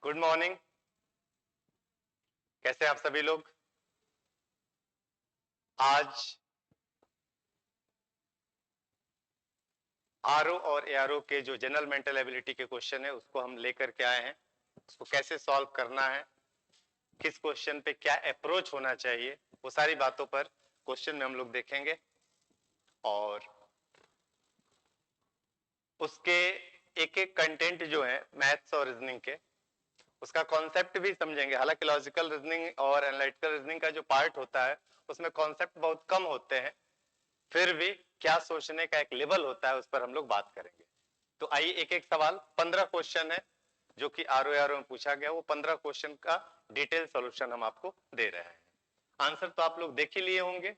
Good morning. कैसे हैं आप सभी लोग? आज आरओ और एआरओ के जो जनरल मेंटल एबिलिटी के क्वेश्चन है उसको हम लेकर के आए हैं। उसको कैसे सॉल्व करना है, किस क्वेश्चन पे क्या अप्रोच होना चाहिए, वो सारी बातों पर क्वेश्चन में हम लोग देखेंगे और उसके एक एक कंटेंट जो है मैथ्स और रीजनिंग के, उसका कॉन्सेप्ट भी समझेंगे। हालांकि लॉजिकल रीजनिंग और एनालिटिकल रीजनिंग का जो पार्ट होता है उसमें कॉन्सेप्ट बहुत कम होते हैं, फिर भी क्या सोचने का एक लेवल होता है उस पर हम लोग बात करेंगे। तो आइए एक एक सवाल, 15 क्वेश्चन है जो कि आरओ में पूछा गया, वो 15 क्वेश्चन का डिटेल सॉल्यूशन हम आपको दे रहे हैं। आंसर तो आप लोग देख ही लिए होंगे,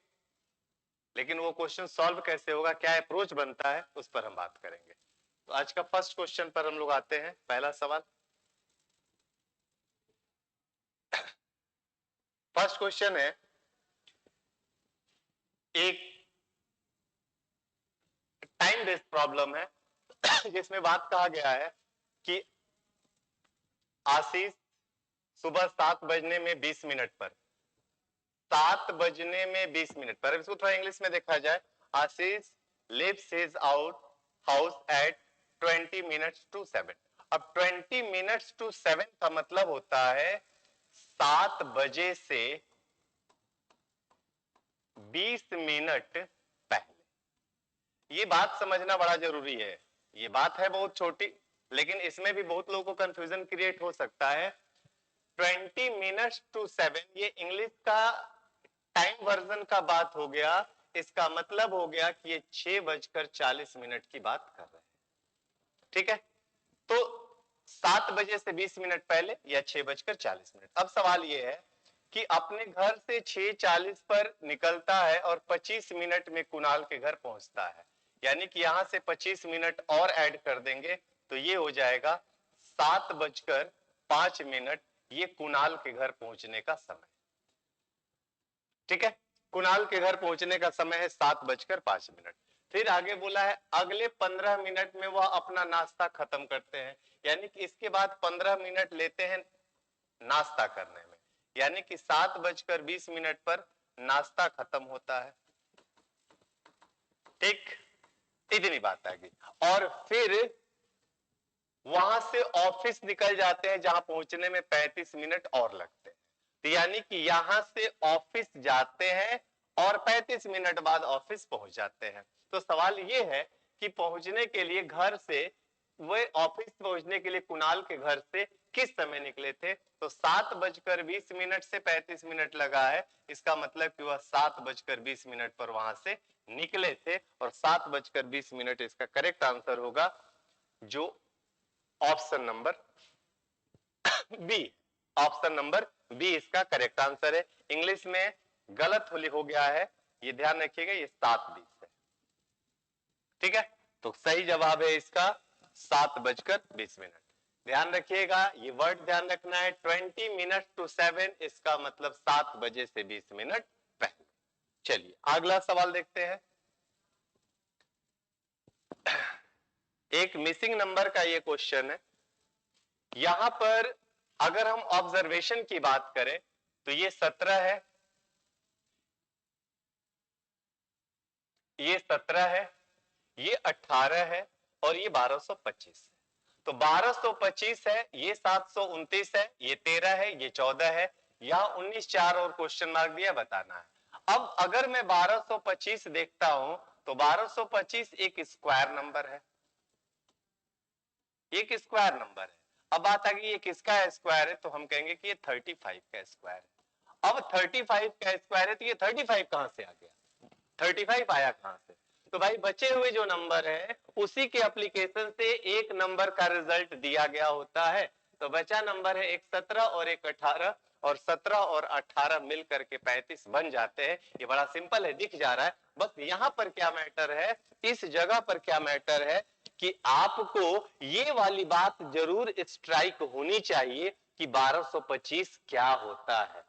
लेकिन वो क्वेश्चन सॉल्व कैसे होगा, क्या अप्रोच बनता है, उस पर हम बात करेंगे। तो आज का फर्स्ट क्वेश्चन पर हम लोग आते हैं। पहला सवाल, फर्स्ट क्वेश्चन है, एक टाइम बेस्ड प्रॉब्लम है जिसमें बात कहा गया है कि आशीष सुबह 7 बजने में 20 मिनट पर, 7 बजने में 20 मिनट पर, इसको थोड़ा इंग्लिश में देखा जाए, Ashish lives his out house at 20 minutes to 7। अब 20 मिनट्स टू 7 का मतलब होता है 7 बजे से 20 मिनट पहले। ये बात समझना बड़ा जरूरी है। ये बात है बहुत छोटी, लेकिन इसमें भी बहुत लोगों को कंफ्यूजन क्रिएट हो सकता है। 20 मिनट्स टू 7 ये इंग्लिश का टाइम वर्जन का बात हो गया। इसका मतलब हो गया कि ये 6:40 की बात कर रहे हैं। ठीक है, तो 7 बजे से 20 मिनट पहले या 6:40। अब सवाल ये है कि अपने घर से 6:40 पर निकलता है और 25 मिनट में कुणाल के घर पहुंचता है, यानी कि यहां से 25 मिनट और ऐड कर देंगे तो ये हो जाएगा 7:05। ये कुणाल के घर पहुंचने का समय। ठीक है, कुणाल के घर पहुंचने का समय है 7:05। फिर आगे बोला है अगले 15 मिनट में वह अपना नाश्ता खत्म करते हैं, यानी कि इसके बाद 15 मिनट लेते हैं नाश्ता करने में, यानी कि 7:20 पर नाश्ता खत्म होता है। ठीक, इतनी बात आ गई। और फिर वहां से ऑफिस निकल जाते हैं जहां पहुंचने में 35 मिनट और लगते हैं। तो यानी कि यहां से ऑफिस जाते हैं और 35 मिनट बाद ऑफिस पहुंच जाते हैं। तो सवाल यह है कि पहुंचने के लिए घर से, वे ऑफिस पहुंचने के लिए कुणाल के घर से किस समय निकले थे? तो 7:20 से 35 मिनट लगा है, इसका मतलब कि वह 7:20 पर वहां से निकले थे और 7:20 इसका करेक्ट आंसर होगा, जो option number B. Option number B इसका करेक्ट आंसर है। इंग्लिश में गलत हो गया है, ये ध्यान रखिएगा, ये 7:20 है। ठीक है, तो सही जवाब है इसका 7:20। ध्यान रखिएगा, ये वर्ड ध्यान रखना है, 20 मिनट टू 7, इसका मतलब 7 बजे से 20 मिनट पहले। चलिए अगला सवाल देखते हैं। एक मिसिंग नंबर का ये क्वेश्चन है। यहां पर अगर हम ऑब्जर्वेशन की बात करें तो ये 17 है, ये 17 है, ये 18 है और ये 1225 है। तो 1225 है, ये 729 है, ये 13 है, ये 14 है, यहां 19 4 और क्वेश्चन मार्क दिया, बताना है। अब अगर मैं 1225 देखता हूं तो 1225 एक स्क्वायर नंबर है, एक स्क्वायर नंबर है। अब बात आ गई ये किसका स्क्वायर है, तो हम कहेंगे कि ये 35 का स्क्वायर है। अब 35 का स्क्वायर है तो ये 35 कहां से आ गया, 35 आया कहां से? तो भाई बचे हुए जो नंबर है उसी के एप्लीकेशन से एक नंबर का रिजल्ट दिया गया होता है। तो बचा नंबर है एक 17 और एक 18, और 17 और 18 मिलकर के 35 बन जाते हैं। ये बड़ा सिंपल है, दिख जा रहा है। बस यहां पर क्या मैटर है, इस जगह पर क्या मैटर है कि आपको ये वाली बात जरूर स्ट्राइक होनी चाहिए कि 1225 क्या होता है।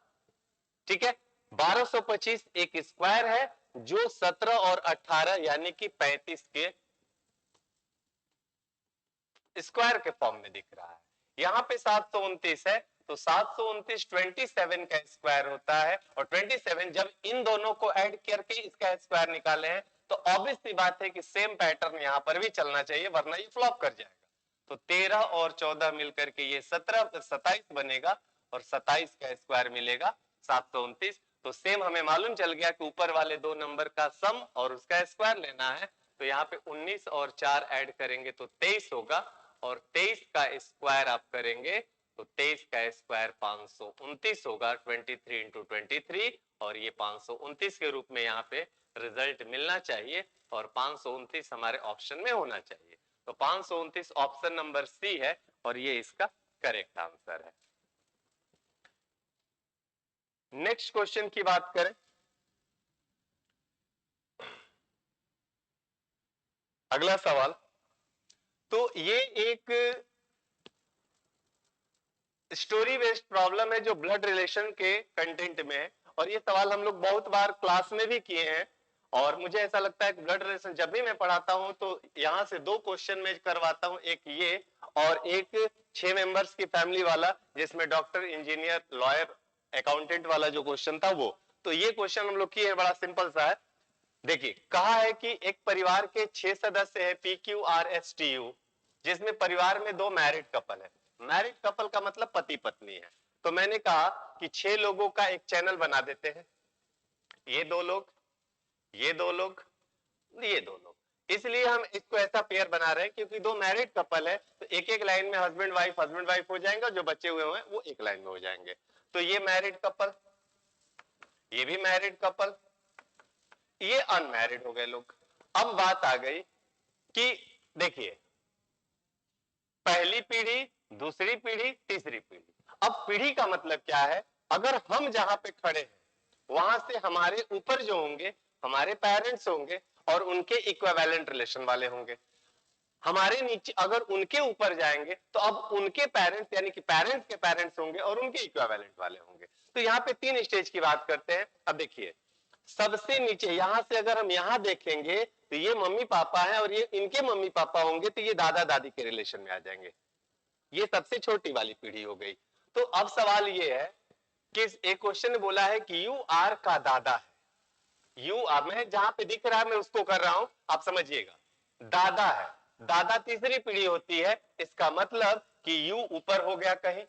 ठीक है, 1225 एक स्क्वायर है जो 17 और 18 यानी कि 35 के स्क्वायर के फॉर्म में दिख रहा है। यहाँ पे 729 है, तो 729 27 का स्क्वायर होता है, और 27 जब इन दोनों को ऐड करके इसका स्क्वायर निकाले हैं तो ऑब्वियस सी बात है कि सेम पैटर्न यहाँ पर भी चलना चाहिए, वरना ये फ्लॉप कर जाएगा। तो 13 और 14 मिलकर के ये 27 बनेगा, और 27 का स्क्वायर मिलेगा 729। तो सेम हमें मालूम चल गया कि ऊपर वाले दो नंबर का सम और उसका स्क्वायर लेना है। तो यहाँ पे 19 और 4 ऐड करेंगे तो 23 होगा, और 23 का स्क्वायर आप करेंगे तो 23 का स्क्वायर 529 होगा, 23 इंटू 23, और ये 529 के रूप में यहाँ पे रिजल्ट मिलना चाहिए, और 529 हमारे ऑप्शन में होना चाहिए। तो 529 ऑप्शन नंबर सी है, और ये इसका करेक्ट आंसर है। नेक्स्ट क्वेश्चन की बात करें, अगला सवाल, तो ये एक स्टोरी बेस्ड प्रॉब्लम है जो ब्लड रिलेशन के कंटेंट में है, और ये सवाल हम लोग बहुत बार क्लास में भी किए हैं। और मुझे ऐसा लगता है कि ब्लड रिलेशन जब भी मैं पढ़ाता हूं तो यहाँ से दो क्वेश्चन में करवाता हूं, एक ये और एक 6 मेंबर्स की फैमिली वाला, जिसमें डॉक्टर, इंजीनियर, लॉयर, अकाउंटेंट वाला जो क्वेश्चन था वो। तो ये क्वेश्चन हम लोग किए हैं, बड़ा सिंपल सा है। देखिए, कहा है कि एक परिवार के 6 सदस्य है PQRSTU, जिसमें परिवार में 2 मैरिड कपल है। मैरिड कपल का मतलब पति पत्नी है। तो मैंने कहा कि 6 लोगों का एक चैनल बना देते हैं, ये 2 लोग, ये 2 लोग, ये 2 लोग। इसलिए हम इसको ऐसा पेयर बना रहे हैं क्योंकि 2 मैरिड कपल है, तो एक एक लाइन में हस्बैंड वाइफ हो जाएंगे, जो बच्चे हुए हैं वो एक लाइन में हो जाएंगे। तो ये मैरिड कपल, ये भी मैरिड कपल, ये अनमैरिड हो गए लोग। अब बात आ गई कि देखिए, पहली पीढ़ी, दूसरी पीढ़ी, तीसरी पीढ़ी। अब पीढ़ी का मतलब क्या है, अगर हम जहां पे खड़े हैं वहां से हमारे ऊपर जो होंगे हमारे पेरेंट्स होंगे, और उनके इक्विवेलेंट रिलेशन वाले होंगे। हमारे नीचे अगर उनके ऊपर जाएंगे तो अब उनके पेरेंट्स यानी कि पेरेंट्स के पेरेंट्स होंगे और उनके इक्विवेलेंट वाले होंगे। तो यहाँ पे 3 स्टेज की बात करते हैं। अब देखिए, सबसे नीचे यहां से अगर हम यहां देखेंगे तो ये मम्मी पापा है, और ये इनके मम्मी पापा होंगे, तो ये दादा दादी के रिलेशन में आ जाएंगे। ये सबसे छोटी वाली पीढ़ी हो गई। तो अब सवाल ये है कि एक क्वेश्चन बोला है कि यू आर का दादा है, यू अब मैं जहां पे दिख रहा है मैं उसको कर रहा हूं, आप समझिएगा, दादा है, दादा तीसरी पीढ़ी होती है, इसका मतलब कि यू ऊपर हो गया कहीं,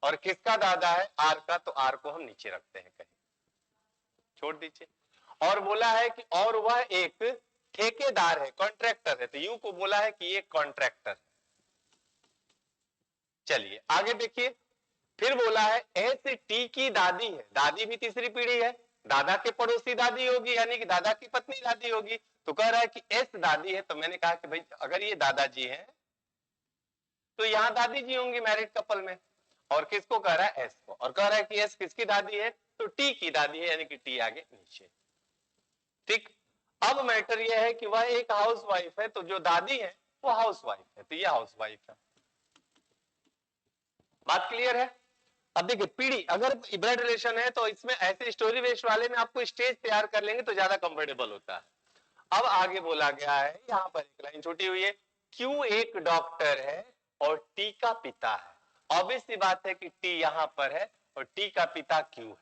और किसका दादा है, आर का, तो आर को हम नीचे रखते हैं कहीं, छोड़ दीजिए। और बोला है कि और वह एक ठेकेदार है, कॉन्ट्रैक्टर है, तो यू को बोला है कि ये कॉन्ट्रैक्टर। चलिए आगे देखिए, फिर बोला है एस टी की दादी है, दादी भी तीसरी पीढ़ी है, दादा के पड़ोसी दादी होगी, यानी कि दादा की पत्नी दादी होगी। तो कह रहा है कि एस दादी है, तो मैंने कहा कि भाई अगर ये दादाजी हैं तो यहां दादी जी होंगी मैरिड कपल में, और किसको कह रहा है, एस को, और कह रहा है कि एस किसकी दादी है, तो टी की दादी है, यानी कि टी आगे नीचे। ठीक, अब मैटर यह है कि वह एक हाउस वाइफ है, तो जो दादी है वो हाउस वाइफ है, तो ये हाउस वाइफ है। बात क्लियर है। अब देखिए, पीढ़ी अगर ब्लड रिलेशन है तो इसमें ऐसे स्टोरी बेस्ड वाले में आपको स्टेज तैयार कर लेंगे तो ज्यादा कंफर्टेबल होता है। अब आगे बोला गया है, यहाँ पर एक लाइन छूटी हुई है, क्यू एक डॉक्टर है और टी का पिता है। ऑब्वियस सी बात है कि टी यहाँ पर है और टी का पिता क्यू है,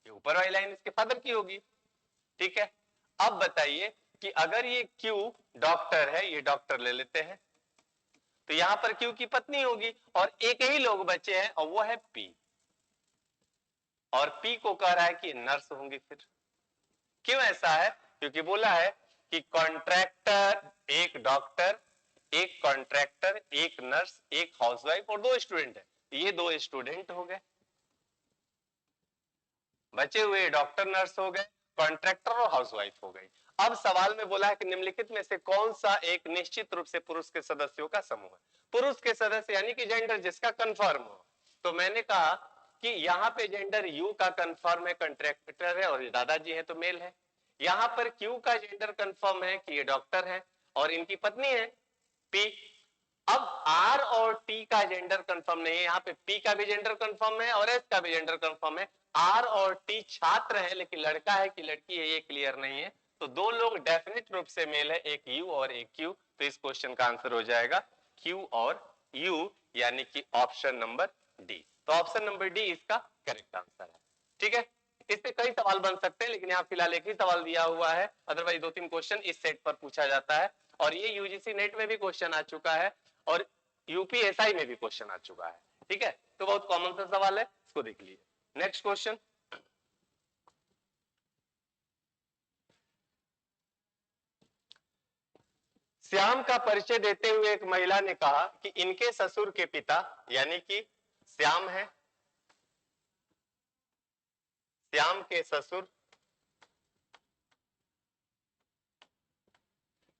ये ऊपर वाली लाइन इसके फादर की होगी। ठीक है, अब बताइए कि अगर ये क्यू डॉक्टर है, ये डॉक्टर ले लेते हैं, तो यहां पर क्यू की पत्नी होगी, और एक ही लोग बचे हैं और वो है पी, और पी को कह रहा है कि नर्स होंगी। फिर क्यों ऐसा है, क्योंकि बोला है कि कॉन्ट्रैक्टर एक डॉक्टर, एक कॉन्ट्रैक्टर, एक नर्स, एक हाउसवाइफ और 2 स्टूडेंट है, ये 2 स्टूडेंट हो गए, बचे हुए डॉक्टर नर्स हो गए, कॉन्ट्रैक्टर और हाउसवाइफ हो गई। अब सवाल में बोला है कि निम्नलिखित में से कौन सा एक निश्चित रूप से पुरुष के सदस्यों का समूह है। पुरुष के सदस्य यानी कि जेंडर जिसका कंफर्म हो, तो मैंने कहा कि यहाँ पे जेंडर यू का कंफर्म है, कॉन्ट्रैक्टर है, और दादाजी है तो मेल है। यहाँ पर क्यू का जेंडर कंफर्म है कि ये डॉक्टर है और इनकी पत्नी है पी। अब आर और टी का जेंडर कंफर्म नहीं है, यहाँ पे पी का भी जेंडर कंफर्म है और एस का भी जेंडर कंफर्म है। आर और टी छात्र है, लेकिन लड़का है कि लड़की है ये क्लियर नहीं है, तो 2 लोग डेफिनेट रूप से मेल है, एक यू और एक क्यू। तो इस क्वेश्चन का आंसर हो जाएगा क्यू और यू, यानी कि ऑप्शन नंबर डी। तो ऑप्शन नंबर डी इसका करेक्ट आंसर है। ठीक है, इससे कई सवाल बन सकते हैं, लेकिन यहाँ फिलहाल एक ही सवाल दिया हुआ है, अदरवाइज 2-3 क्वेश्चन इस सेट पर पूछा जाता है, और ये यूजीसी नेट में भी क्वेश्चन आ चुका है और यूपीएसआई में भी क्वेश्चन आ चुका है। ठीक है, तो बहुत कॉमन सा सवाल है, इसको देख लीजिए। नेक्स्ट क्वेश्चन, श्याम का परिचय देते हुए एक महिला ने कहा कि इनके ससुर के पिता, यानी कि श्याम है, श्याम के ससुर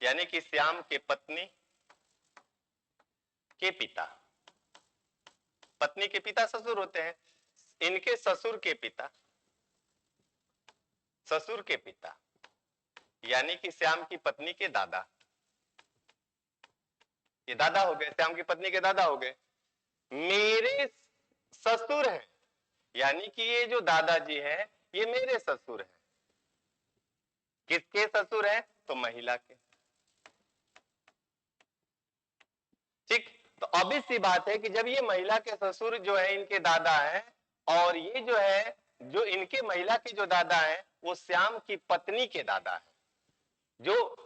यानी कि श्याम के पत्नी के पिता, पत्नी के पिता ससुर होते हैं, इनके ससुर के पिता, ससुर के पिता यानी कि श्याम की पत्नी के दादा, ये दादा हो गए, श्याम की पत्नी के दादा हो गए, मेरे ससुर हैं, यानी कि ये जो दादाजी हैं ये मेरे ससुर हैं। किसके ससुर हैं? तो महिला के। ठीक, तो obvious सी बात है कि जब ये महिला के ससुर जो है इनके दादा हैं, और ये जो है जो इनके महिला के जो दादा हैं वो श्याम की पत्नी के दादा हैं, जो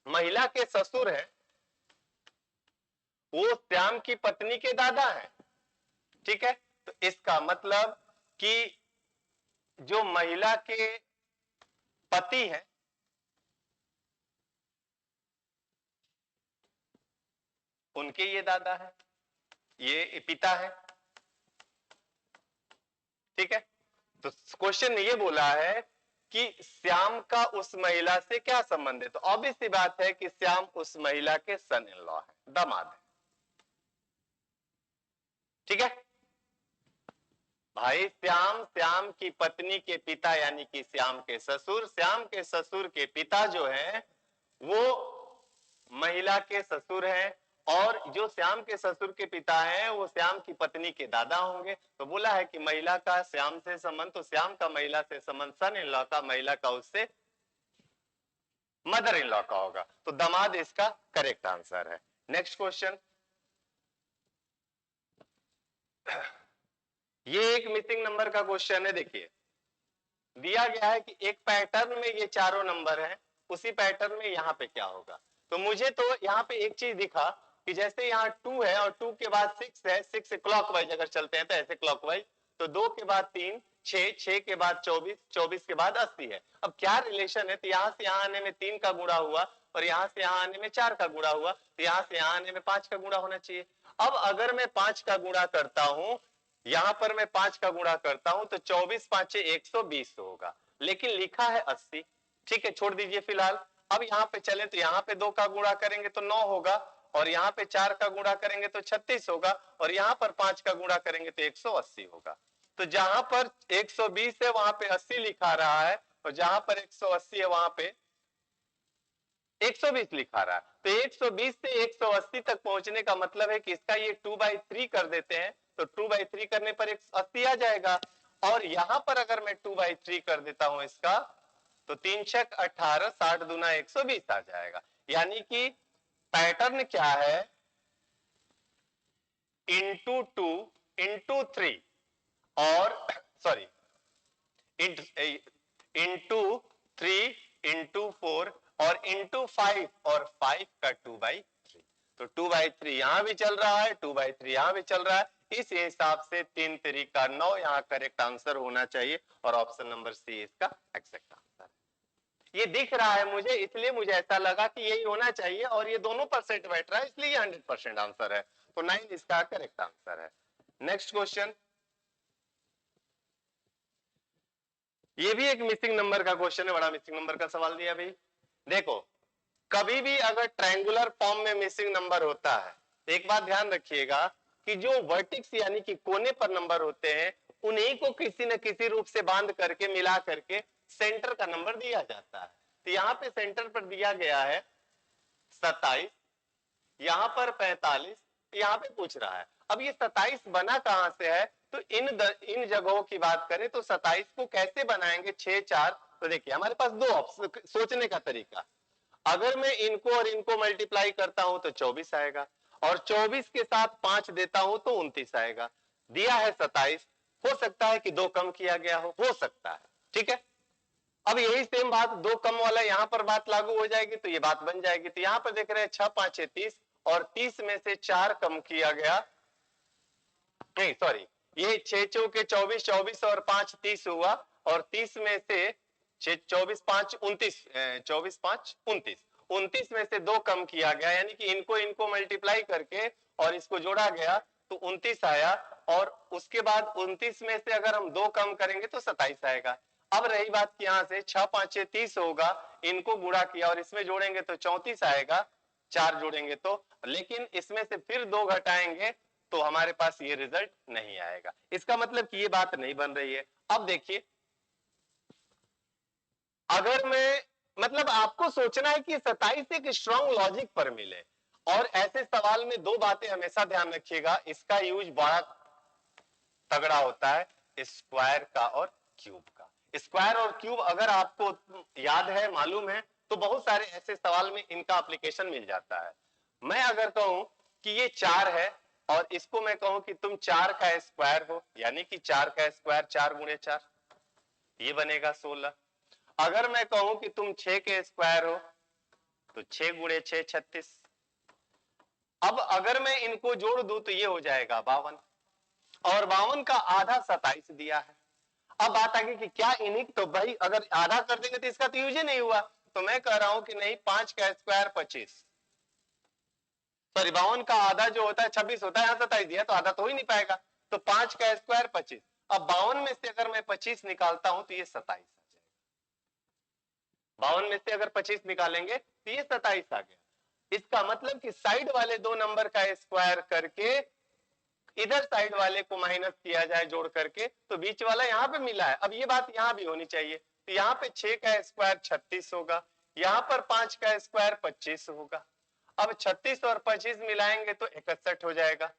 महिला के ससुर हैं वो श्याम की पत्नी के दादा हैं। ठीक है, तो इसका मतलब कि जो महिला के पति हैं उनके ये दादा है, ये पिता है। ठीक है, तो क्वेश्चन ने ये बोला है कि श्याम का उस महिला से क्या संबंध है, तो ऑब्वियस सी बात है कि श्याम उस महिला के सन इन लॉ है, दामाद है। ठीक है भाई, श्याम की पत्नी के पिता यानी कि श्याम के ससुर, श्याम के ससुर के पिता जो है वो महिला के ससुर हैं, और जो श्याम के ससुर के पिता हैं वो श्याम की पत्नी के दादा होंगे। तो बोला है कि महिला का श्याम से संबंध, तो श्याम का महिला से संबंध सन इन लॉ का, महिला का उससे मदर इन लॉ का होगा, तो दामाद इसका करेक्ट आंसर है। नेक्स्ट क्वेश्चन, ये एक मिसिंग नंबर का क्वेश्चन है। देखिए दिया गया है कि एक पैटर्न में ये चारों नंबर हैं, उसी पैटर्न में यहाँ पे क्या होगा। तो मुझे तो यहाँ पे एक चीज दिखा कि जैसे यहाँ 2 है और 2 के बाद 6 है, 6 से क्लॉकवाइज अगर चलते हैं तो ऐसे क्लॉकवाइज, तो 2 के बाद 3, 6, 6 के बाद 24, 24 के बाद 80 है। अब क्या रिलेशन है, तो यहाँ से यहाँ आने में 3 का गुणा हुआ, और यहाँ से यहाँ आने में 4 का गुणा हुआ, तो यहाँ से यहाँ आने में 5 का गुणा होना चाहिए। अब अगर मैं 5 का गुणा करता हूं, यहां पर मैं 5 का गुणा करता हूं तो 24 5 120 होगा, लेकिन लिखा है 80। ठीक है, छोड़ दीजिए फिलहाल। अब यहाँ पे चले तो यहाँ पे 2 का गुणा करेंगे तो 9 होगा, और यहाँ पे 4 का गुणा करेंगे तो 36 होगा, और यहाँ पर 5 का गुणा करेंगे तो 180 होगा। तो जहां पर 120 है वहां पे 80 लिखा रहा है, और जहां पर 180 है वहां पे 120 लिखा रहा है। तो 120 से 180 तक पहुंचने का मतलब है कि इसका ये 2/3 कर देते हैं, तो 2/3 करने पर 180 आ जाएगा, और यहां पर अगर मैं 2/3 कर देता हूं इसका, तो 3 छक 18, 60 दूना 120 आ जाएगा। यानी कि पैटर्न क्या है, इंटू 2 इंटू 3, और सॉरी इंटू 3 इंटू 4 और इंटू 5, और 5 का 2/3, तो 2/3 यहां भी चल रहा है, 2/3 यहां भी चल रहा है। इस हिसाब से 3 तरीका 9 यहां करेक्ट आंसर होना चाहिए, और ऑप्शन नंबर सी इसका एग्जैक्ट आंसर है। ये दिख रहा है मुझे, इसलिए मुझे ऐसा लगा कि यही होना चाहिए, और ये दोनों परसेंट बैठ रहा है, इसलिए 100% आंसर है, तो 9 इसका करेक्ट आंसर है। नेक्स्ट क्वेश्चन, ये भी एक मिसिंग नंबर का क्वेश्चन है, बड़ा मिसिंग नंबर का सवाल दिया भाई। देखो कभी भी अगर ट्रायंगुलर फॉर्म में मिसिंग नंबर होता है, एक बात ध्यान रखिएगा कि जो वर्टिक्स यानी कि कोने पर नंबर होते हैं उन्हीं को किसी न किसी रूप से बांध करके मिला करके सेंटर का नंबर दिया जाता है। तो यहाँ पे सेंटर पर दिया गया है 27, यहाँ पर 45, यहाँ पे पूछ रहा है। अब ये 27 बना कहां से है, तो इन जगहों की बात करें तो 27 को कैसे बनाएंगे 6 4, तो देखिए हमारे पास दो ऑप्शन सोचने का तरीका, अगर मैं इनको और इनको मल्टीप्लाई करता हूं तो 24 आएगा, और 24 के साथ 5 देता हूं तो 29 आएगा। दिया है 27, हो सकता है कि 2 कम किया गया हो सकता है। ठीक है, अब यही सेम बात 2 कम वाला यहां पर बात लागू हो जाएगी तो ये बात बन जाएगी। तो यहां पर देख रहे हैं 6 5 30 और 30 में से 4 कम किया गया, नहीं सॉरी, ये 6 चौके 24, 24 और 5 30 हुआ और 30 में से 6 24 5 29, 24 5 29, 29 में से 2 कम किया गया, यानी कि इनको मल्टीप्लाई करके और इसको जोड़ा गया तो 29 आया। और उसके बाद 29 में से अगर हम 2 कम करेंगे तो 27 आएगा। अब रही बात कि यहां से 6 5 30 होगा, इनको गुणा किया और इसमें जोड़ेंगे तो 34 आएगा, 4 जोड़ेंगे तो, लेकिन इसमें से फिर 2 घटाएंगे तो हमारे पास ये रिजल्ट नहीं आएगा। इसका मतलब कि ये बात नहीं बन रही है। अब देखिए, अगर मैं मतलब आपको सोचना है कि 27 एक स्ट्रॉन्ग लॉजिक पर मिले, और ऐसे सवाल में 2 बातें हमेशा ध्यान रखिएगा, इसका यूज बड़ा तगड़ा होता है, स्क्वायर का और क्यूब का। स्क्वायर और क्यूब अगर आपको याद है, मालूम है, तो बहुत सारे ऐसे सवाल में इनका एप्लीकेशन मिल जाता है। मैं अगर कहूं कि ये 4 है और इसको मैं कहूं कि तुम 4 का स्क्वायर हो, यानी कि 4 का स्क्वायर 4 गुणे 4, ये बनेगा 16। अगर मैं कहूं कि तुम 6 के स्क्वायर हो तो 6 गुणे 6 36। अब अगर मैं इनको जोड़ दूं तो ये हो जाएगा 52, और 52 का आधा 27 दिया है। अब बात आ गई कि क्या इन्हीं, तो भाई अगर आधा कर देंगे तो इसका तो यूज ही नहीं हुआ, तो मैं कह रहा हूं कि नहीं, 5 का स्क्वायर 25, सॉरी 52 का आधा जो होता है 26 होता है, यहां 27 दिया तो आधा तो हो ही नहीं पाएगा, तो 5 का स्क्वायर 25। अब 52 में से अगर मैं 25 निकालता हूं तो ये 27 आ जाएगा। 52 में से अगर 25 निकालेंगे तो ये 27 आ गया। इसका मतलब कि साइड वाले 2 नंबर का स्क्वायर करके इधर साइड वाले को माइनस किया जाए जोड़ करके, तो बीच वाला यहां पे मिला है। अब ये बात यहां भी होनी चाहिए, तो यहां पे 6 का स्क्वायर 36 होगा, यहां पर 5 का स्क्वायर 25 होगा। अब 36 और 25 मिलाएंगे तो 61 हो जाएगा,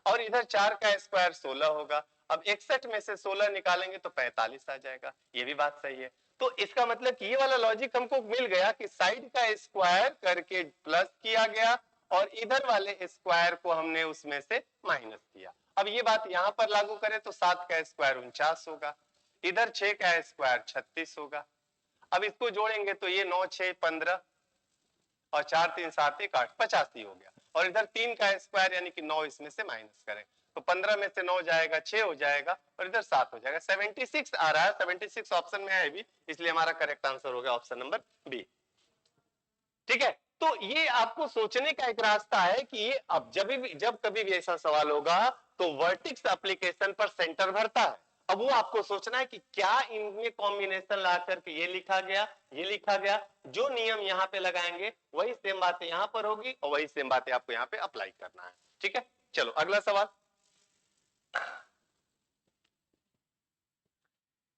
और इधर 4 का स्क्वायर 16 होगा। अब 61 में से 16 निकालेंगे तो 45 आ जाएगा। ये भी बात सही है। तो इसका मतलब कि ये वाला लॉजिक हमको मिल गया कि साइड का स्क्वायर करके प्लस किया गया और इधर वाले स्क्वायर को हमने उसमें से माइनस किया। अब ये बात यहां पर लागू करें तो 7 का स्क्वायर 49 होगा, इधर 6 का स्क्वायर 36 होगा। अब इसको जोड़ेंगे तो ये 9 6 15 और 4 3 7 1 8 85 हो गया, और इधर 3 का स्क्वायर यानी कि 9 इसमें से माइनस करें तो 15 में से 9 जाएगा 6 हो जाएगा, और इधर 7 हो जाएगा। 76 आ रहा है, 76 ऑप्शन में है भी, इसलिए हमारा करेक्ट आंसर हो गया ऑप्शन नंबर बी। ठीक है, तो ये आपको सोचने का एक रास्ता है कि ये अब जब कभी भी ऐसा सवाल होगा तो वर्टिक्स एप्लीकेशन पर सेंटर भरता है। अब वो आपको सोचना है कि क्या इनमें कॉम्बिनेशन ला करके ये लिखा गया, ये लिखा गया, जो नियम यहाँ पे लगाएंगे वही सेम बातें यहाँ पर होगी और वही सेम बातें आपको यहाँ पे अप्लाई करना है। ठीक है, चलो अगला सवाल।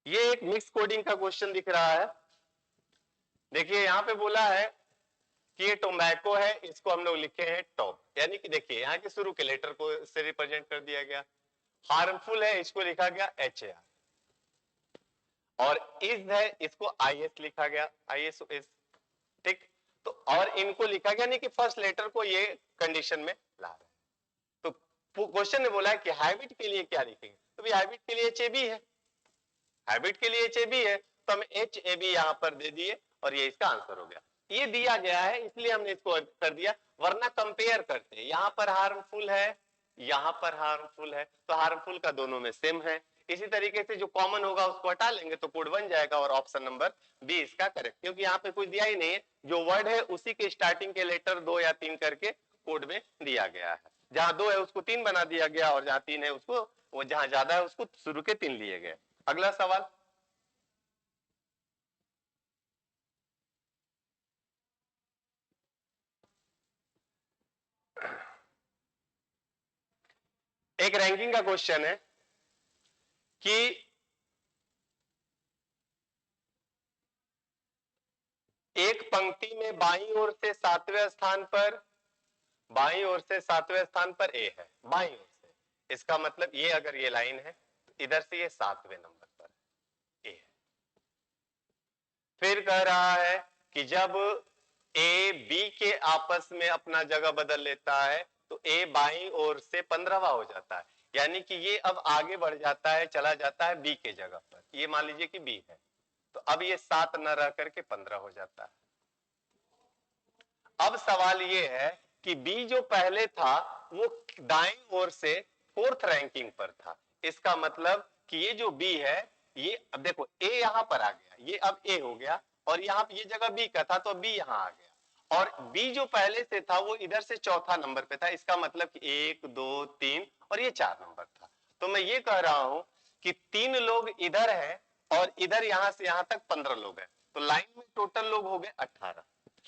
ये एक मिक्स कोडिंग का क्वेश्चन दिख रहा है। देखिए यहाँ पे बोला है कि ये टोबैको है, इसको हम लोग लिखे हैं टॉप, यानी कि देखिए यहाँ के शुरू के लेटर को से रिप्रेजेंट कर दिया गया। हार्मफुल है, इसको लिखा गया HAR, और इज है, इसको IS लिखा गया, ISOS। ठीक, तो और इनको लिखा गया नहीं कि फर्स्ट लेटर को ये कंडीशन में ला रहे हैं। तो क्वेश्चन ने बोला है कि हाइब्रिड के लिए क्या लिखेंगे, तो भी हाइब्रिड के लिए HAB है, हाइब्रिड के लिए HAB है, तो हम HAB यहां पर दे दिए और ये इसका आंसर हो गया। ये दिया गया है इसलिए हमने इसको कर दिया, वरना कंपेयर करते हैं, यहां पर हार्मफुल है, यहां पर हार्मफुल है, तो हार्मफुल का दोनों में सेम है। इसी तरीके से जो कॉमन होगा उसको हटा लेंगे तो कोड बन जाएगा, और ऑप्शन नंबर बी इसका करेक्ट, क्योंकि यहाँ पे कुछ दिया ही नहीं है, जो वर्ड है उसी के स्टार्टिंग के लेटर 2 या 3 करके कोड में दिया गया है। जहां 2 है उसको 3 बना दिया गया, और जहां 3 है उसको, वो जहां ज्यादा है उसको शुरू के 3 लिए गए। अगला सवाल। एक रैंकिंग का क्वेश्चन है कि एक पंक्ति में बाईं ओर से 7वें स्थान पर, बाईं ओर से 7वें स्थान पर ए है, बाईं ओर से, इसका मतलब ये अगर ये लाइन है तो इधर से ये 7वें नंबर पर ए है। फिर कह रहा है कि जब ए बी के आपस में अपना जगह बदल लेता है तो ए बाईं ओर से 15वां हो जाता है, यानी कि ये अब आगे बढ़ जाता है, चला जाता है बी के जगह पर। ये मान लीजिए कि बी है, तो अब ये 7 न रह करके 15 हो जाता है। अब सवाल ये है कि बी जो पहले था वो दाईं ओर से 4th रैंकिंग पर था। इसका मतलब कि ये जो बी है, ये अब देखो ए यहां पर आ गया, ये अब ए हो गया, और यहां ये जगह बी का था तो बी यहां आ गया, और बी जो पहले से था वो इधर से चौथा नंबर पे था। इसका मतलब कि 1 2 3 और ये 4 नंबर था। तो मैं ये कह रहा हूं कि 3 लोग इधर है और इधर यहां से यहां तक 15 लोग हैं, तो लाइन में टोटल लोग हो गए 18।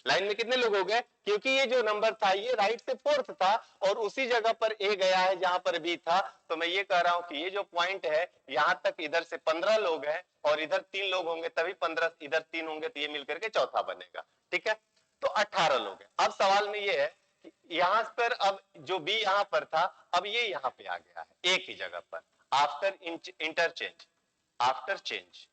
लाइन में कितने लोग हो गए, क्योंकि ये जो नंबर था ये राइट से 4th था और उसी जगह पर ए गया है जहां पर बी था। तो मैं ये कह रहा हूं कि ये जो पॉइंट है यहां तक इधर से 15 लोग हैं और इधर 3 लोग होंगे, तभी 15, इधर 3 होंगे तो ये मिलकर के चौथा बनेगा। ठीक है, तो 18 लोग हैं। अब सवाल में ये है कि यहां पर अब जो बी यहां पर था, अब ये यहां पे आ गया है ए की जगह पर, after interchange, after change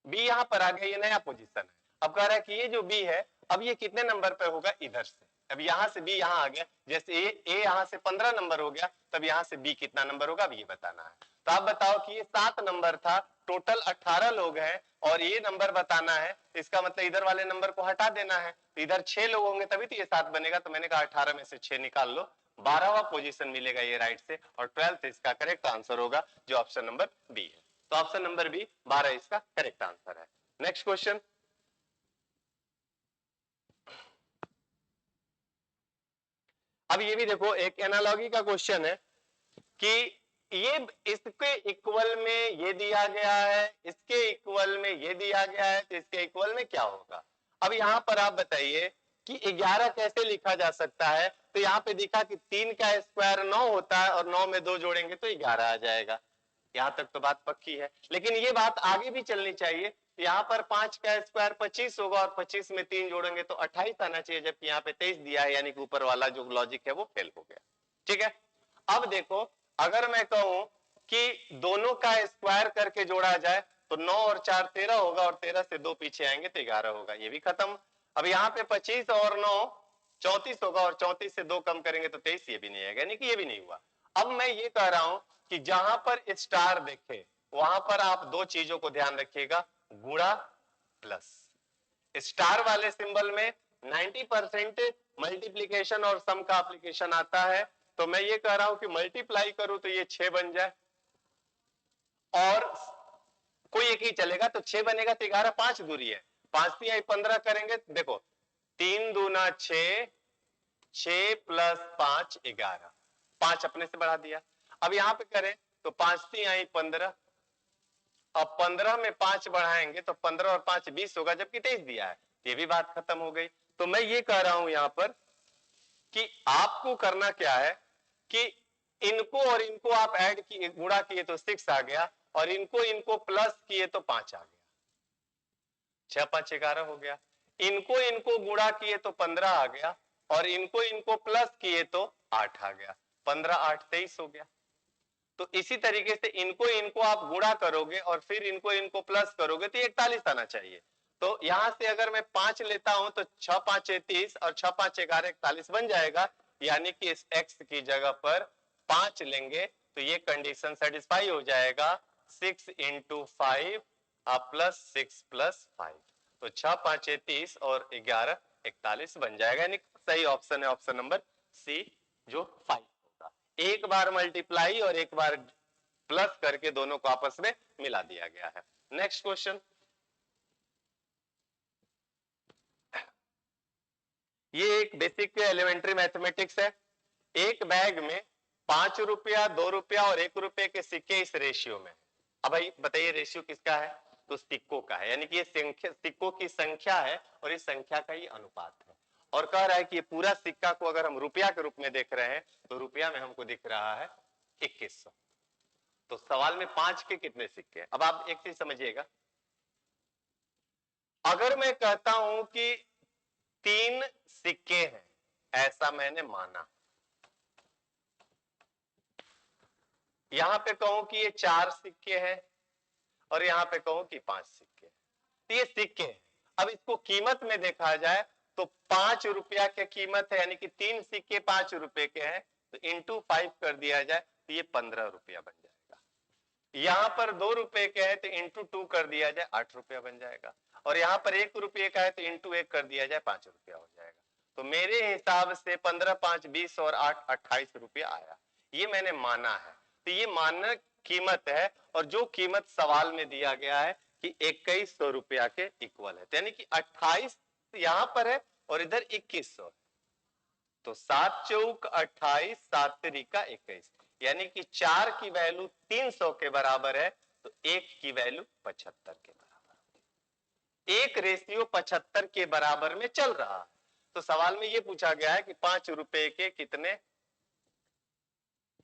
B यहां पर आ गया, ये नया पोजीशन है। अब कह रहा है कि ये जो बी है अब ये कितने नंबर पे होगा, इधर से। अब यहां से बी यहां आ गया, जैसे ए यहां से 15 नंबर हो गया, तब यहां से बी कितना नंबर होगा, अब ये बताना है। तो आप बताओ कि ये 7 नंबर था, टोटल 18 लोग हैं और ये नंबर बताना है, इसका मतलब इधर वाले नंबर को हटा देना है, तो इधर 6 लोग होंगे तभी तो ये 7 बनेगा। तो मैंने कहा 18 में से 6 निकाल लो, 12वां पोजीशन मिलेगा ये राइट से, और 12th इसका करेक्ट आंसर होगा जो ऑप्शन नंबर बी है। तो ऑप्शन नंबर बी 12 इसका करेक्ट आंसर है। नेक्स्ट क्वेश्चन, अब ये भी देखो एक एनालॉजी का क्वेश्चन है कि ये इसके इक्वल में ये दिया गया है, इसके इक्वल में ये दिया गया है, तो इसके इक्वल में क्या होगा। अब यहां पर आप बताइए कि 11 कैसे लिखा जा सकता है। तो यहां पे दिखा कि 3 का स्क्वायर 9 होता है और 9 में 2 जोड़ेंगे तो 11 आ जाएगा। यहां तक तो बात पक्की है, लेकिन ये बात आगे भी चलनी चाहिए। यहाँ पर 5 का स्क्वायर 25 होगा और 25 में 3 जोड़ेंगे तो 28 आना चाहिए, जबकि यहाँ पे 23 दिया है, यानी कि ऊपर वाला जो लॉजिक है वो फेल हो गया। ठीक है, अब देखो अगर मैं कहूं कि दोनों का स्क्वायर करके जोड़ा जाए तो 9 और 4 13 होगा, और 13 से 2 पीछे आएंगे तो 11 होगा, ये भी खत्म। अब यहाँ पे 25 और 9 34 होगा, और 34 से 2 कम करेंगे तो 23, ये भी नहीं आएगा, यानी कि ये भी नहीं हुआ। अब मैं ये कह रहा हूं कि जहां पर स्टार देखे वहां पर आप दो चीजों को ध्यान रखिएगा, गुणा प्लस। स्टार वाले सिंबल में 90% मल्टीप्लीकेशन और सम का एप्लीकेशन आता है, तो मैं ये कह रहा हूं कि मल्टीप्लाई करूं तो ये 6 बन जाए, और कोई एक ही चलेगा तो 6 बनेगा, तो 11 5 दूरी है, 5 3 15 करेंगे, देखो 3 दूना 6, 6 प्लस 5 11, 5 अपने से बढ़ा दिया। अब यहां पे करें तो 5 3 15, अब 15 में 5 बढ़ाएंगे तो 15 और 5 20 होगा, जबकि 23 दिया है, ये भी बात खत्म हो गई। तो मैं ये कह रहा हूं यहां पर कि आपको करना क्या है कि इनको और इनको आप ऐड किए, गुणा किए तो 6 आ गया, और इनको इनको प्लस किए तो 5 आ गया, 6 5 11 हो गया। इनको इनको गुणा किए तो 15 आ गया, और इनको इनको प्लस किए तो 8 आ गया, 15 8 23 हो गया। तो इसी तरीके से इनको इनको आप गुणा करोगे और फिर इनको इनको प्लस करोगे तो 41 आना चाहिए। तो यहां से अगर मैं 5 लेता हूं तो 6 5 30 और 6 5 11 41 बन जाएगा, यानी कि इस x की जगह पर 5 लेंगे तो ये कंडीशन सेटिस्फाई हो जाएगा, 6 इंटू 5 प्लस 6 प्लस 5, तो 6 5 30 और 11 41 बन जाएगा, यानी सही ऑप्शन है ऑप्शन नंबर सी जो 5 होगा। एक बार मल्टीप्लाई और एक बार प्लस करके दोनों को आपस में मिला दिया गया है। नेक्स्ट क्वेश्चन, ये एक बेसिक एलिमेंट्री मैथमेटिक्स है। एक बैग में 5 रुपया 2 रुपया और 1 रुपये के सिक्के इस रेशियो में। अब भाई बताइए रेशियो किसका है, तो सिक्कों का है, यानी कि ये सिक्कों की संख्या है और इस संख्या का ही अनुपात है। और कह रहा है कि ये पूरा सिक्का को अगर हम रुपया के रूप में देख रहे हैं तो रुपया में हमको दिख रहा है 2100। तो सवाल में 5 के कितने सिक्के हैं। अब आप एक चीज समझिएगा, अगर मैं कहता हूं कि 3 सिक्के हैं, ऐसा मैंने माना, यहां पे कहूं कि ये 4 सिक्के हैं और यहां पे कहूं कि 5 सिक्के हैं, तो ये सिक्के हैं। अब इसको कीमत में देखा जाए तो 5 रुपया की कीमत है, यानी कि 3 सिक्के 5 रुपए के हैं, तो इंटू 5 कर दिया जाए तो ये 15 रुपया बन जाएगा। यहां पर 2 रुपए के है तो इंटू 2 कर दिया जाए 8 रुपया बन जाएगा, और यहां पर 1 रुपये का है तो इंटू 1 कर दिया जाए 5 रुपया हो जाएगा। तो मेरे हिसाब से 15 5 20 और 8 28 रुपया आया, ये मैंने माना है। तो ये मानक कीमत है, और जो कीमत सवाल में दिया गया है कि 2100 रुपया के इक्वल है, यानी कि 28 यहां पर है और इधर 2100 है। तो 7 चौक 28, 7 तिरिका 21, यानी कि 4 की वैल्यू 300 के बराबर है, तो 1 की वैल्यू 75 के बराबर। एक रेशियो 75 के बराबर में चल रहा है। तो सवाल में यह पूछा गया है कि 5 रुपए के कितने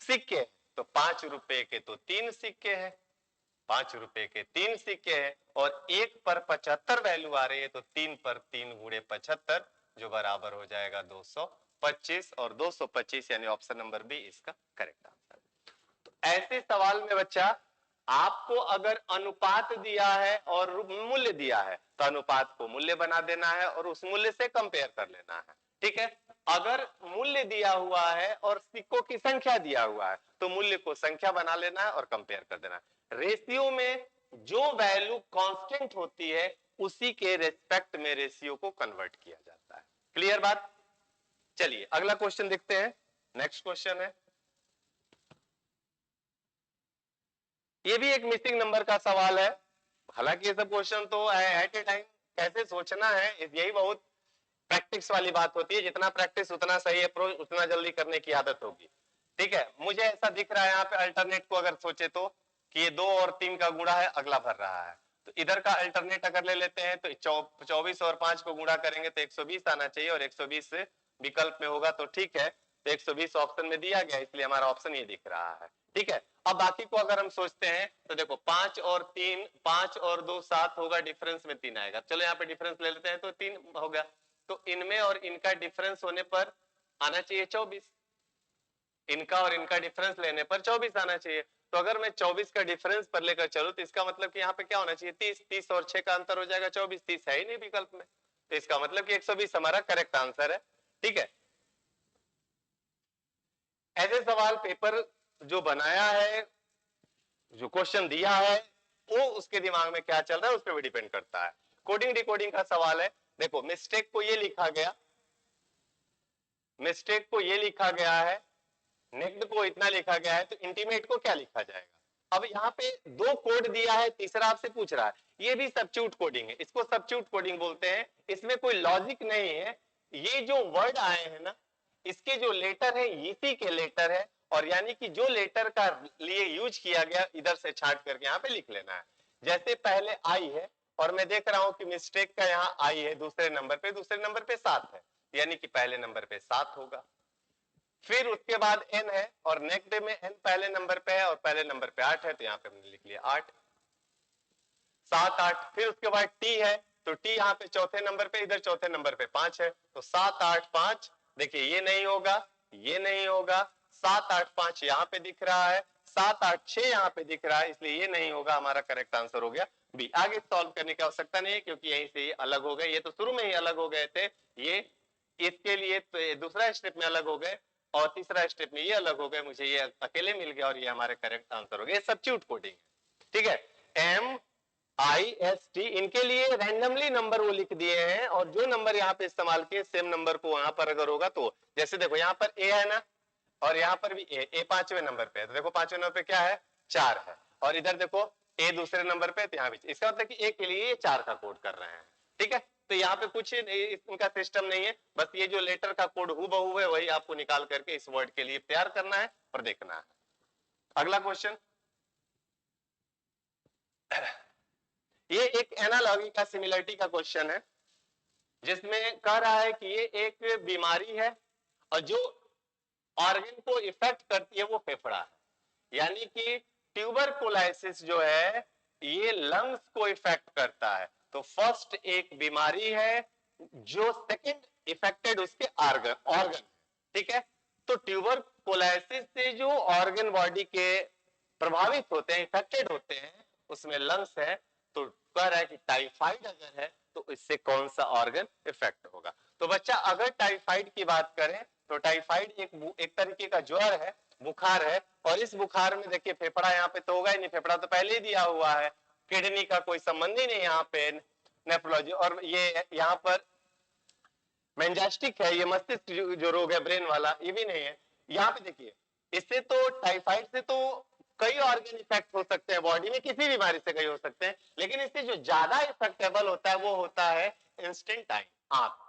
सिक्के, तो 5 रुपए के तो 3 सिक्के हैं, 5 रुपए के 3 सिक्के हैं, और 1 पर 75 वैल्यू आ रही है, तो 3 पर 3 गुणे 75 जो बराबर हो जाएगा 225, और 225 यानी ऑप्शन नंबर बी इसका करेक्ट आंसर। तो ऐसे सवाल में बच्चा आपको अगर अनुपात दिया है और मूल्य दिया है, तो अनुपात को मूल्य बना देना है और उस मूल्य से कंपेयर कर लेना है, ठीक है। अगर मूल्य दिया हुआ है और सिक्कों की संख्या दिया हुआ है, तो मूल्य को संख्या बना लेना है और कंपेयर कर देना है। रेशियो में जो वैल्यू कांस्टेंट होती है उसी के रेस्पेक्ट में रेशियो को कन्वर्ट किया जाता है। क्लियर बात? चलिए अगला क्वेश्चन देखते हैं। नेक्स्ट क्वेश्चन है, ये भी एक मिसिंग नंबर का सवाल है। हालांकि ये सब क्वेश्चन तो एट ए टाइम कैसे सोचना है, यही बहुत प्रैक्टिस वाली बात होती है। जितना प्रैक्टिस उतना सही अप्रोच, उतना जल्दी करने की आदत होगी, ठीक है। मुझे ऐसा दिख रहा है यहाँ पे अल्टरनेट को अगर सोचे तो कि ये 2 और 3 का गुणा है, अगला भर रहा है, तो इधर का अल्टरनेट अगर ले लेते हैं तो 24 और 5 को गुणा करेंगे तो 120 आना चाहिए, और 120 से विकल्प में होगा तो ठीक है। तो 120 ऑप्शन में दिया गया, इसलिए हमारा ऑप्शन ये दिख रहा है, ठीक है। अब बाकी को अगर हम सोचते हैं तो देखो 5 और 3, 5 और 2 7 होगा, डिफरेंस में 3 आएगा। चलो यहाँ पे डिफरेंस ले लेते हैं तो 3 होगा, तो इनमें और इनका डिफरेंस होने पर आना चाहिए 24, इनका और इनका डिफरेंस लेने पर 24 आना चाहिए। तो अगर मैं 24 का डिफरेंस पर लेकर चलूं तो इसका मतलब कि यहाँ पे क्या होना चाहिए 30, 30 और 6 का अंतर हो जाएगा 24, 30 है ही नहीं विकल्प में, तो इसका मतलब कि 120 हमारा करेक्ट आंसर है, ठीक है। ऐसे सवाल पेपर जो बनाया है, जो क्वेश्चन दिया है, वो उसके दिमाग में क्या चल रहा है उस पर भी डिपेंड करता है। कोडिंग डिकोडिंग का सवाल है, देखो मिस्टेक को ये लिखा गया, मिस्टेक को ये लिखा गया है, नेक्ड को इतना लिखा गया है, तो इंटीमेट को क्या लिखा जाएगा। अब यहाँ पे 2 कोड दिया है, तीसरा आपसे पूछ रहा है, ये भी सब्स्टिट्यूट कोडिंग है, इसको सब्स्टिट्यूट कोडिंग बोलते हैं। इसमें कोई लॉजिक नहीं है, ये जो वर्ड आए हैं ना, इसके जो लेटर है इसी के लेटर है, और यानी कि जो लेटर का लिए यूज किया गया इधर से छांट करके यहाँ पे लिख लेना है। जैसे पहले आई है और मैं देख रहा हूं कि मिस्टेक का यहाँ आई है दूसरे नंबर पे, दूसरे नंबर पे 7 है, यानी कि पहले नंबर पे 7 होगा। फिर उसके बाद n है और नेक्स्ट में n पहले नंबर पे है और पहले नंबर पे 8 है, तो यहाँ पे हमने लिख लिया 8, 7 8। फिर उसके बाद t है, तो t यहाँ पे चौथे नंबर पे, इधर चौथे नंबर पे 5 है, तो 7 8 5। देखिए ये नहीं होगा, ये नहीं होगा, 7 8 5 यहाँ पे दिख रहा है, 7 8 6 यहाँ पे दिख रहा है, इसलिए ये नहीं होगा, हमारा करेक्ट आंसर हो गया बी। आगे सॉल्व करने की आवश्यकता नहीं है क्योंकि यहीं से ये अलग हो गए, ये तो शुरू में ही अलग हो गए थे, ये इसके लिए तो दूसरा स्टेप में अलग हो गए और तीसरा स्टेप में ये अलग हो गए, मुझे ये अकेले मिल गया और ये हमारे करेक्ट आंसर हो गए। सब्स्टिट्यूट कोडिंग है, ठीक है। MIST इनके लिए रैंडमली नंबर वो लिख दिए हैं, और जो नंबर यहाँ पे इस्तेमाल किए सेम नंबर को वहां पर अगर होगा तो, जैसे देखो यहाँ पर A है ना, और यहाँ पर भी A 5वें नंबर पे है, तो देखो 5वें नंबर पे क्या है 4 है, और इधर देखो A दूसरे नंबर पे, तो यहाँ भी, इसका मतलब कि A के लिए 4 का कोड कर रहे हैं, ठीक है। तो यहाँ पे कुछ इनका सिस्टम नहीं है, बस ये जो लेटर का कोड हूबहू है वही आपको निकाल करके इस वर्ड के लिए तैयार करना है और देखना है। अगला क्वेश्चन, ये एक एनालॉजी का सिमिलरिटी का क्वेश्चन है, जिसमें कह रहा है कि ये एक बीमारी है और जो ऑर्गन को इफेक्ट करती है वो फेफड़ा है, यानी कि ट्यूबरकुलोसिस जो है ये लंग्स को इफेक्ट करता है। तो फर्स्ट एक बीमारी है, जो सेकंड इफेक्टेड उसके ऑर्गन, ठीक है। तो ट्यूबरकुलोसिस से जो ऑर्गन बॉडी के प्रभावित होते हैं, इफेक्टेड होते हैं, उसमें लंग्स है, तो कह रहा है कि टाइफाइड अगर है तो इससे कौन सा ऑर्गन इफेक्ट होगा। तो बच्चा अगर टाइफाइड की बात करें तो टाइफाइड एक तरीके का ज्वर है, बुखार है, और इस बुखार में देखिए फेफड़ा यहाँ पे तो होगा ही नहीं, फेफड़ा तो पहले ही दिया हुआ है, किडनी का कोई संबंध ही नहीं यहाँ पे नेफ्रोलॉजी, और ये यहाँ पर मेंजास्टिक है, ये मस्तिष्क जो रोग है ब्रेन वाला, ये भी नहीं है। यहाँ पे देखिए इससे तो टाइफाइड से तो कई ऑर्गन इफेक्ट हो सकते हैं बॉडी में, किसी बीमारी से कई हो सकते हैं, लेकिन इससे जो ज्यादा इफेक्टेबल होता है वो होता है इंस्टेंटाइन, आंत।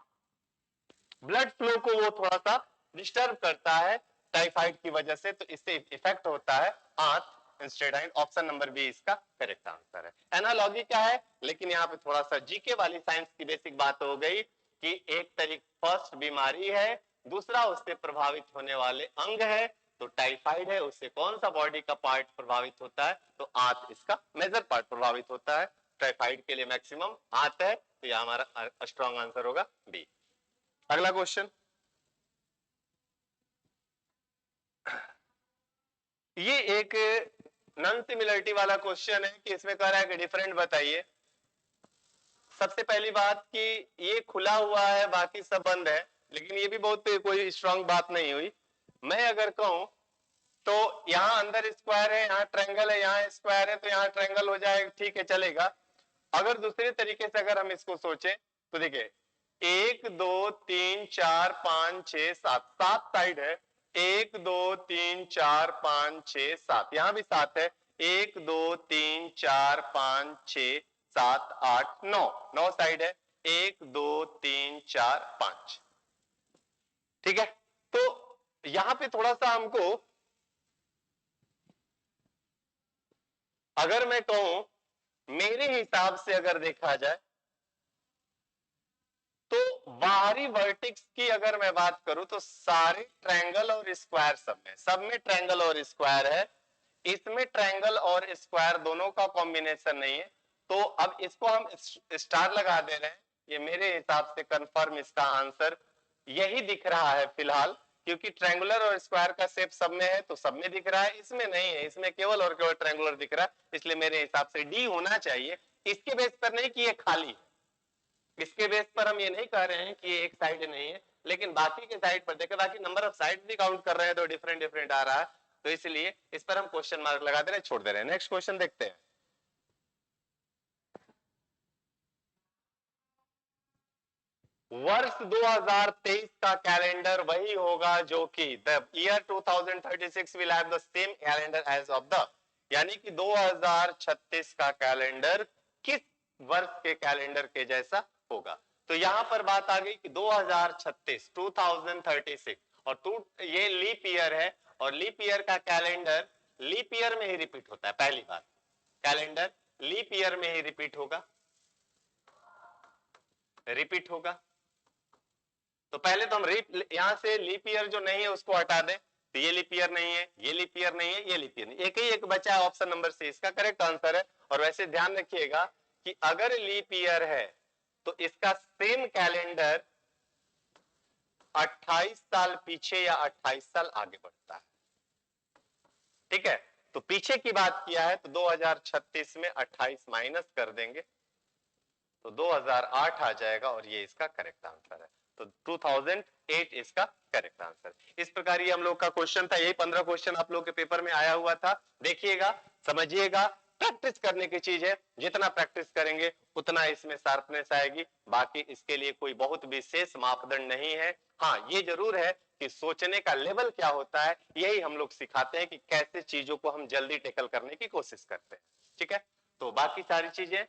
ब्लड फ्लो को वो थोड़ा सा डिस्टर्ब करता है टाइफाइड की वजह से, तो इससे इफेक्ट होता है आंत, इंस्टेटाइन। ऑप्शन नंबर बी इसका करेक्ट आंसर है। एनालॉजी क्या है, लेकिन यहाँ पे थोड़ा सा जीके वाली साइंस की बेसिक बात हो गई कि एक तरीक फर्स्ट बीमारी है, दूसरा उससे प्रभावित होने वाले अंग है, तो टाइफाइड है, उससे कौन सा बॉडी का पार्ट प्रभावित होता है, तो आंत इसका मेजर पार्ट प्रभावित होता है। टाइफाइड के लिए मैक्सिमम आंत है, तो यह हमारा स्ट्रॉन्ग आंसर होगा बी। अगला क्वेश्चन, ये एक नॉन सिमिलरिटी वाला क्वेश्चन है कि इसमें कह रहा है कि डिफरेंट बताइए। सबसे पहली बात कि ये खुला हुआ है, बाकी सब बंद है, लेकिन ये भी बहुत कोई स्ट्रांग बात नहीं हुई। मैं अगर कहूं तो यहाँ अंदर स्क्वायर है, यहाँ ट्रायंगल है, यहाँ स्क्वायर है, तो यहाँ ट्रायंगल हो जाएगा, ठीक है चलेगा। अगर दूसरे तरीके से अगर हम इसको सोचें तो देखिए 1 2 3 4 5 6 7, 7 साइड है, 1 2 3 4 5 6 7, यहां भी 7 है, 1 2 3 4 5 6 7 8 9, 9 साइड है, 1 2 3 4 5, ठीक है। तो यहां पे थोड़ा सा हमको, अगर मैं कहूं मेरे हिसाब से अगर देखा जाए तो बाहरी वर्टेक्स की अगर मैं बात करूं तो सारे ट्रायंगल और स्क्वायर सब में ट्रायंगल और स्क्वायर है, इसमें ट्रायंगल और स्क्वायर दोनों का कॉम्बिनेशन नहीं है, तो अब इसको हम स्टार लगा दे रहे हैं। ये मेरे हिसाब से कंफर्म इसका आंसर यही दिख रहा है फिलहाल, क्योंकि ट्रायंगुलर और स्क्वायर का शेप सब में है तो सब में दिख रहा है, इसमें नहीं है, इसमें केवल और केवल ट्रायंगुलर दिख रहा है, इसलिए मेरे हिसाब से डी होना चाहिए। इसके बेस पर नहीं कि ये खाली है, इसके बेस पर हम ये नहीं कह रहे हैं कि ये एक साइड नहीं है, लेकिन बाकी के साइड पर देखें, बाकी नंबर ऑफ साइड भी काउंट कर रहे हैं तो डिफरेंट डिफरेंट आ रहा है, तो इसलिए इस पर हम क्वेश्चन मार्क लगा दे रहे हैं, छोड़ दे रहे हैं। नेक्स्ट क्वेश्चन देखते हैं। वर्ष 2023 का कैलेंडर वही होगा जो कि the year 2036 will have the same calendar as of the, यानी कि 2036 का कैलेंडर किस वर्ष के कैलेंडर के जैसा होगा। तो यहां पर बात आ गई कि 2036 2036, और ये लीप ईयर है, और लीप ईयर का कैलेंडर लीप ईयर में ही रिपीट होता है। पहली बात, कैलेंडर लीप ईयर में ही रिपीट होगा, रिपीट होगा। तो पहले तो हम यहां से लीप ईयर जो नहीं है उसको हटा दें, तो ये लीप ईयर नहीं है, ये लीप ईयर नहीं है, ये लीप ईयर नहीं, एक ही एक बचा है, ऑप्शन नंबर सी इसका करेक्ट आंसर है। और वैसे ध्यान रखिएगा कि अगर लीप ईयर है तो इसका सेम कैलेंडर 28 साल पीछे या 28 साल आगे बढ़ता है, ठीक है। तो पीछे की बात किया है तो 2036 में 28 माइनस कर देंगे तो 2008 आ जाएगा, और ये इसका करेक्ट आंसर है। तो 2008 इसका करेक्ट आंसर। इस प्रकार ये हम लोग का क्वेश्चन था, यही 15 क्वेश्चन आप लोग के पेपर में आया हुआ था। देखिएगा, समझिएगा, प्रैक्टिस करने की चीज है, जितना प्रैक्टिस करेंगे उतना इसमें शार्पनेस आएगी। बाकी इसके लिए कोई बहुत विशेष मापदंड नहीं है। हाँ, ये जरूर है कि सोचने का लेवल क्या होता है, यही हम लोग सिखाते हैं कि कैसे चीजों को हम जल्दी टेकल करने की कोशिश करते हैं, ठीक है। तो बाकी सारी चीजें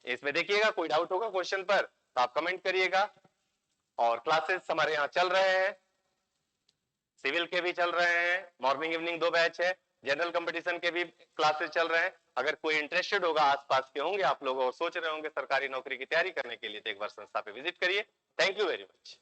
इसमें देखिएगा, कोई डाउट होगा क्वेश्चन पर तो आप कमेंट करिएगा। और क्लासेस हमारे यहाँ चल रहे हैं, सिविल के भी चल रहे हैं, मॉर्निंग इवनिंग 2 बैच है, जनरल कंपटीशन के भी क्लासेस चल रहे हैं। अगर कोई इंटरेस्टेड होगा, आसपास के होंगे आप लोग और सोच रहे होंगे सरकारी नौकरी की तैयारी करने के लिए, तो एक बार संस्था पे विजिट करिए। Thank you very much.